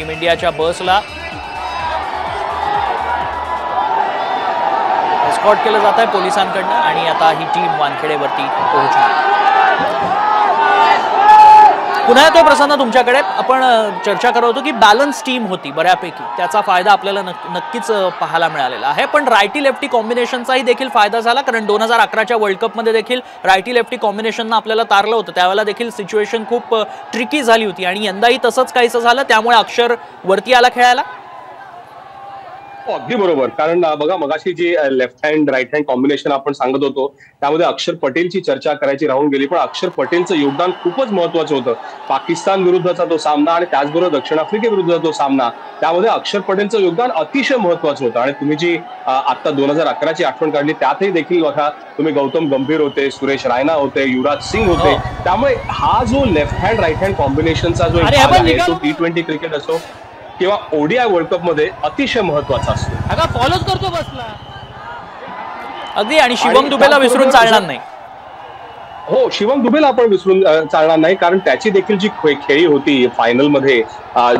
Team इंडियाच्या बसला escort केलं जात आहे पोलिसांकडनं आणि आता ही टीम वानखेडेवरती पोहोचली। पुन्हा येतो प्रसन्न तुमच्याकडे। आपण चर्चा करत होतो की बॅलन्स टीम होती बऱ्यापैकी, त्याचा फायदा आपल्याला नक्कीच पाहायला मिळालेला आहे। पण रायटी लेफ्टी कॉम्बिनेशनचाही देखील फायदा झाला, कारण 2011च्या वर्ल्ड कपमध्ये देखील रायटी लेफ्टी कॉम्बिनेशननं आपल्याला तारलं होतं। त्यावेळेला देखील सिच्युएशन खूप ट्रिकी झाली होती आणि यंदाही तसंच काहीसं झालं, त्यामुळे अक्षर वरती आला खेळायला। अगदी बरोबर, कारण बघा मगाशी जी left hand right hand combination आपण सांगत होतो त्यामध्ये अक्षर पटेलची चर्चा करायची राहून गेली, पण अक्षर पटेलचं योगदान खूपच महत्वाचं होतं। पाकिस्तान विरुद्धचा तो सामना आणि त्याचबरोबर दक्षिण आफ्रिकेविरुद्धचा तो सामना, त्यामध्ये अक्षर पटेलचं योगदान अतिशय महत्वाचं होतं। आणि तुम्ही जी आता 2011ची आठवण काढली त्यातही देखील बघा तुम्ही गौतम गंभीर होते, सुरेश रायना होते, युवराज सिंग होते, त्यामुळे हा जो लेफ्ट हँड राईट हँड कॉम्बिनेशनचा जो तो T20 क्रिकेट असो किंवा ओडीआय वर्ल्ड कप मध्ये अतिशय महत्वाचा असतो। फॉलोच करतो बसला अगदी, आणि शिवम दुबेला विसरून चालणार नाही। हो, शिवम दुबेला आपण विसरून चालणार नाही, कारण त्याची देखील जी खेळी होती फायनल मध्ये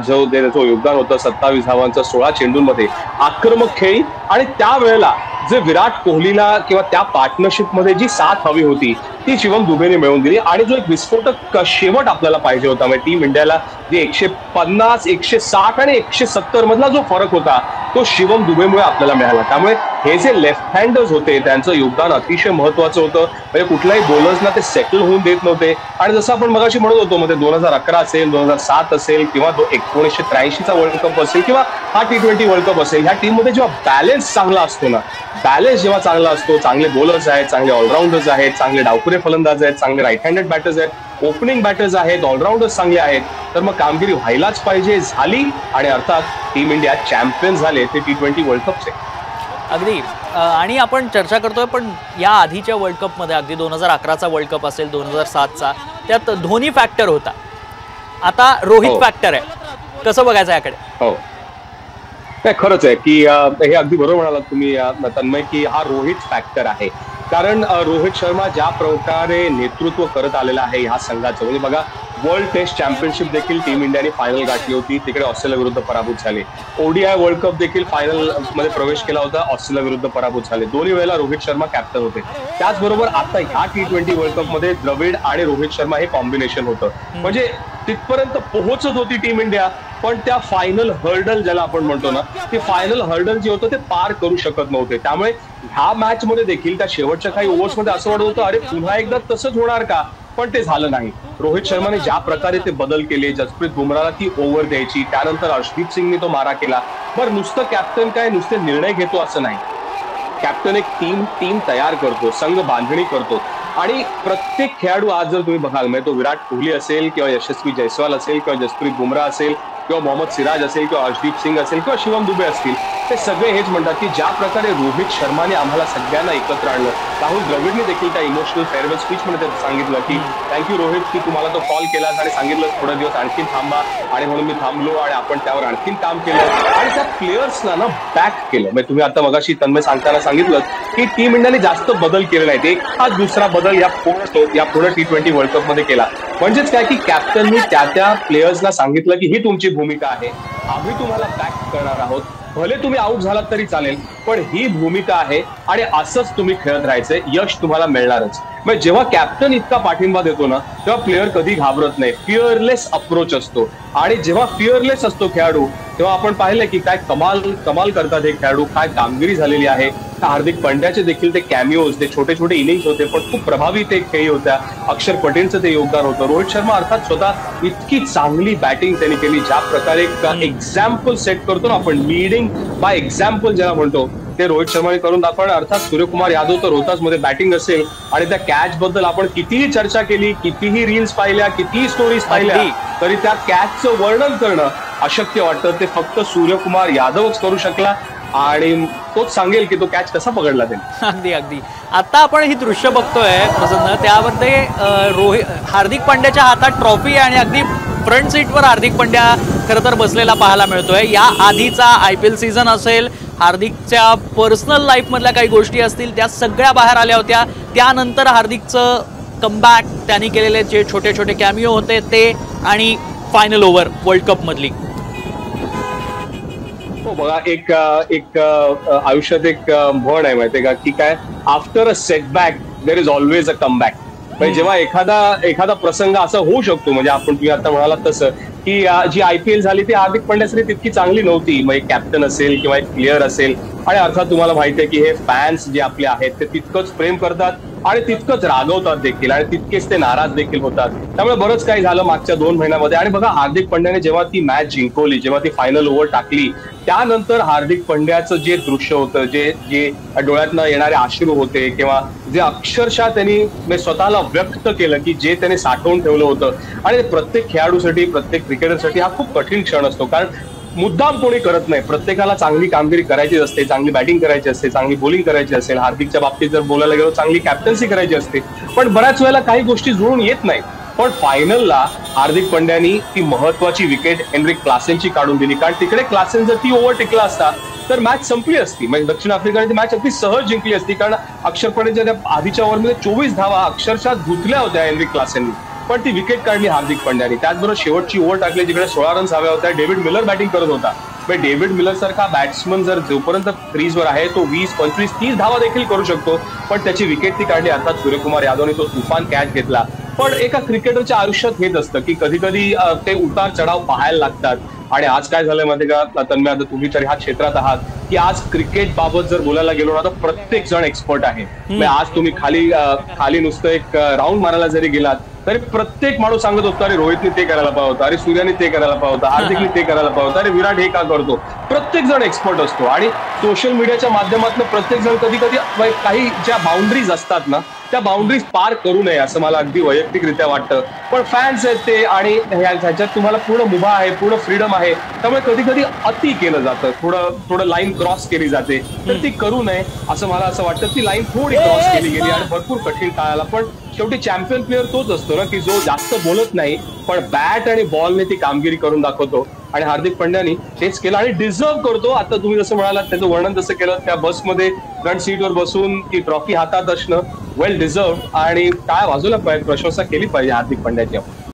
जो त्याचं योगदान होतं 27 धावांचं 16 चेंडूंमध्ये, आक्रमक खेळी, आणि त्यावेळेला जे विराट कोहलीला किंवा त्या पार्टनरशिप मध्ये जी साथ हवी होती ती शिवम दुबेने मिळवून दिली। आणि जो एक विस्फोटक शेवट आपल्याला पाहिजे होता, म्हणजे टीम इंडियाला जे 150, 160 आणि 170 मधला जो फरक होता तो शिवम दुबेमुळे आपल्याला मिळाला। त्यामुळे हे जे लेफ्ट हँडर्स होते त्यांचं योगदान अतिशय महत्वाचं होतं, म्हणजे कुठल्याही बॉलर्सना ते सेटल होऊन देत नव्हते। आणि जसं आपण मगाशी म्हणत होतो, मध्ये 2011 असेल, 2007 असेल किंवा 1983चा वर्ल्ड कप असेल किंवा हा T20 वर्ल्ड कप असेल, ह्या टीम मध्ये जेव्हा बॅलन्स चांगला असतो ना, बॅलन्स जेव्हा चांगला असतो, चांगले बॉलर्स आहेत, चांगले ऑलराऊंडर्स आहेत, चांगले डावखुरे फलंदाज आहेत, चांगले राईट हँडेड बॅटर्स आहेत, ओपनिंग बॅटर्स आहेत, ऑलराऊंडर्स चांगले आहेत, तर मग कामगिरी व्हायलाच पाहिजे, झाली, आणि अर्थात टीम इंडिया चॅम्पियन झाले ते T20 वर्ल्ड कपचे। अगदी, आणि आपण चर्चा करतोय पण या आधीच्या वर्ल्ड कपमध्ये अगदी 2011चा वर्ल्ड कप असेल, 2007चा, त्यात धोनी फॅक्टर होता, आता रोहित फॅक्टर आहे, कसं बघायचं याकडे? हो, नाही खरंच आहे की हे अगदी बरोबर म्हणालात तुम्ही तन्मय, की हा रोहित फॅक्टर आहे। कारण रोहित शर्मा ज्या प्रकारे नेतृत्व करत आलेला आहे ह्या संघाचं, म्हणजे बघा वर्ल्ड टेस्ट चॅम्पियनशिप देखील टीम इंडियाने फायनल गाठली होती, तिकडे ऑस्ट्रेलिया विरुद्ध पराभूत झाले। ओडीआय वर्ल्ड कप देखील फायनल मध्ये प्रवेश केला होता, ऑस्ट्रेलिया विरुद्ध पराभूत झाले, दोन्ही वेळेला रोहित शर्मा कॅप्टन होते। त्याचबरोबर आता ह्या T20 वर्ल्ड कप मध्ये द्रविड आणि रोहित शर्मा हे कॉम्बिनेशन होतं, म्हणजे तिथपर्यंत पोहोचत होती टीम इंडिया, पण त्या फायनल हर्डल ज्याला आपण म्हणतो ना, ते फायनल हर्डल जे होतं ते पार करू शकत नव्हते। त्यामुळे ह्या मॅच मध्ये देखील त्या शेवटच्या काही ओव्हर्स मध्ये असं वाटत होतं अरे पुन्हा एकदा तसंच होणार का, पण ते झालं नाही। रोहित शर्माने ज्या प्रकारे ते बदल केले, जसप्रीत बुमराहला ती ओव्हर द्यायची, त्यानंतर अर्शदीप सिंगने तो मारा केला। बरं, नुसतं कॅप्टन काय नुसते निर्णय घेतो असं नाही, कॅप्टन एक टीम तयार करतो, संघ बांधणी करतो, आणि प्रत्येक खेळाडू आज जर तुम्ही बघाल, म्हणजे तो विराट कोहली असेल किंवा यशस्वी जयस्वाल असेल किंवा जसप्रीत बुमराह असेल किंवा मोहम्मद सिराज असेल किंवा अर्शदीप सिंग असेल किंवा शिवम दुबे असतील, ते सगळे हेच म्हणतात की ज्या प्रकारे रोहित शर्माने आम्हाला सगळ्यांना एकत्र आणलं। राहुल द्रविडने देखील त्या इमोशनल फेअरवेल स्पीच मध्ये सांगितलं की थँक्यू रोहित की तुम्हाला तो कॉल केलास आणि सांगितलं थोडा दिवस आणखी थांबा, आणि म्हणून मी थांबलो आणि आपण त्यावर आणखीन काम केलं आणि त्या प्लेयर्सना ना बॅक केलं। म्हणजे तुम्ही आता मगाशी तन्मय सांगताना सांगितलं की टीम इंडियाने जास्त बदल केले नाहीत, एक हा दुसरा बदल या पुढे T20 वर्ल्ड कप मध्ये केला, म्हणजेच काय की कॅप्टननी त्या प्लेयर्सना सांगितलं की ही तुमची भूमिका आहे, आम्ही तुम्हाला बॅक करणार आहोत, भले तुम्ही आउट झालात तरी चालेल, पण ही भूमिका आहे आणि असंच तुम्ही खेळत राहायचंय, यश तुम्हाला मिळणारच। म्हणजे जेव्हा कॅप्टन इतका पाठिंबा देतो ना तेव्हा प्लेअर कधी घाबरत नाही, फिअरलेस अप्रोच असतो, आणि जेव्हा फिअरलेस असतो खेळाडू तेव्हा आपण पाहिलं की काय कमाल करतात हे खेळाडू, काय कामगिरी झालेली आहे। हार्दिक पांड्याचे देखील ते कॅमिओज, ते छोटे छोटे इनिंग्स होते पण खूप प्रभावी ते खेळी होत्या, अक्षर पटेलचं ते योगदान होतं, रोहित शर्मा अर्थात स्वतः इतकी चांगली बॅटिंग त्यांनी केली, ज्या प्रकारे एक्झाम्पल सेट करतो ना आपण, लीडिंग बाय एक्झाम्पल ज्याला म्हणतो, ते रोहित शर्माने करून दाखवलं। अर्थात सूर्यकुमार यादव तर रोहतास मध्ये बॅटिंग असेल, आणि त्या कॅच बद्दल आपण कितीही चर्चा केली, कितीही रील्स पाहिल्या, कितीही स्टोरीज पाहिल्या, तरी त्या कॅचचं वर्णन करणं अशक्य वाटतं, ते फक्त सूर्यकुमार यादवच करू शकला, आणि तोच सांगेल की तो कॅच कसा पकडला त्यांनी। अगदी अगदी, आता आपण ही दृश्य बघतोय प्रसन्न, त्यामध्ये हार्दिक पांड्याच्या हातात ट्रॉफी आणि अगदी फ्रंट सीटवर हार्दिक पांड्या खरं तर बसलेला पाहायला मिळतोय। या आधीचा IPL सीझन असेल, हार्दिकच्या पर्सनल लाईफ मधल्या काही गोष्टी असतील, त्या सगळ्या बाहेर आल्या होत्या। त्यानंतर हार्दिकचं कमबॅक, त्यांनी केलेले जे छोटे छोटे कॅमिओ होते ते, आणि फायनल ओव्हर वर्ल्ड कप मधली, हो बघा, एक आयुष्यात एक म्हण आहे माहितीये का, की काय, after a setback there is always a comeback. म्हणजे जेव्हा एखादा प्रसंग असा होऊ शकतो, म्हणजे आपण तुम्ही आता म्हणालात तसं, की जी IPL झाली ती हार्दिक पांड्यासाठी तितकी चांगली नव्हती. मग एक कॅप्टन असेल किंवा एक प्लेअर असेल, आणि अर्थात तुम्हाला माहिती आहे की हे फॅन्स जे आपले आहेत ते तितकंच प्रेम करतात आणि तितकंच रागवतात देखील, आणि तितकेच ते नाराज देखील होतात. त्यामुळे बरंच काही झालं मागच्या 2 महिन्यामध्ये. आणि बघा, हार्दिक पंड्याने जेव्हा ती मॅच जिंकवली, जेव्हा ती फायनल ओव्हर टाकली, त्यानंतर हार्दिक पंड्याचं जे दृश्य होतं, जे जे डोळ्यातनं येणारे अश्रू होते, किंवा जे अक्षरशः त्यांनी स्वतःला व्यक्त केलं, की जे त्याने साठवून ठेवलं होतं. आणि प्रत्येक खेळाडूसाठी, प्रत्येक क्रिकेटरसाठी हा खूप कठीण क्षण असतो, कारण मुद्दाम कोणी करत नाही. प्रत्येकाला चांगली कामगिरी करायची असते, चांगली बॅटिंग करायची असते, चांगली बॉलिंग करायची असेल. हार्दिकच्या बाबतीत जर बोलायला गेलो, चांगली कॅप्टन्सी करायची असते. पण बऱ्याच वेळेला काही गोष्टी जुळून येत नाहीत. पण फायनलला हार्दिक पंड्यानी ती महत्वाची विकेट हेनरिक क्लासेनची काढून दिली, कारण तिकडे क्लासेन जर ती ओव्हर टिकला असता तर मॅच संपली असती. म्हणजे दक्षिण आफ्रिकेने ती मॅच अगदी सहज जिंकली असती, कारण अक्षर पटेलच्या त्या आधीच्या ओव्हरमध्ये 24 धावा अक्षरशः धुतल्या होत्या हेनरिक क्लासेननी. पण ती विकेट काढली हार्दिक पंड्यानी. त्याचबरोबर शेवटची ओव्हर टाकली, जिकडे 16 रन्स हव्या होत्या. डेव्हिड मिलर बॅटिंग करत होता. डेव्हिड मिलर सारखा बॅट्समन जर जोपर्यंत क्रीजवर आहे, तो 20, 25, 30 धावा देखील करू शकतो. पण त्याची विकेट ती काढली. अर्थात सूर्यकुमार यादवने तो तुफान कॅच घेतला. पण एका क्रिकेटरच्या आयुष्यात हेच असतं, की कधी कधी ते उतार चढाव पाहायला लागतात. आणि आज काय झालंय माहिती का तन्मय, आता तुम्ही तर ह्या क्षेत्रात आहात, की आज क्रिकेट बाबत जर बोलायला गेलो ना, तर प्रत्येक जण एक्सपर्ट आहे. म्हणजे आज तुम्ही खाली नुसतं एक राऊंड मारायला जरी गेलात, तरी प्रत्येक माणूस सांगत असतो, अरे रोहितने ते करायला पाहिजे होतं, अरे सूर्याने ते करायला पाहिजे होतं, हार्दिकने ते करायला पाहिजे होतं, अरे विराट हे का करतो. प्रत्येक जण एक्सपर्ट असतो. आणि सोशल मीडियाच्या माध्यमातून प्रत्येक जण कधी कधी काही ज्या बाउंड्रीज असतात ना, त्या बाउंड्रीज पार करू नये असं मला अगदी वैयक्तिकरित्या वाटतं. पण फॅन्स आहेत ते, आणि ह्याच्यात तुम्हाला पूर्ण मुभा आहे, पूर्ण फ्रीडम आहे. त्यामुळे कधी कधी अति केलं जातं, थोडं लाईन क्रॉस केली जाते. तर ती करू नये असं मला असं वाटतं. ती लाईन थोडी क्रॉस केली गेली आणि भरपूर कठीण काळाला. पण शेवटी चॅम्पियन प्लेअर तोच असतो ना, की जो जास्त बोलत नाही, पण बॅट आणि बॉलने ती कामगिरी करून दाखवतो. आणि हार्दिक पंड्यानी तेच केलं आणि डिझर्व करतो. आता तुम्ही जसं म्हणालात, त्याचं वर्णन जसं केलं, त्या बसमध्ये फ्रंट सीटवर बसून ती ट्रॉफी हातात असणं, वेल डिझर्व. आणि काय बाजूला पाहिजे, प्रशंसा केली पाहिजे हार्दिक पंड्याची.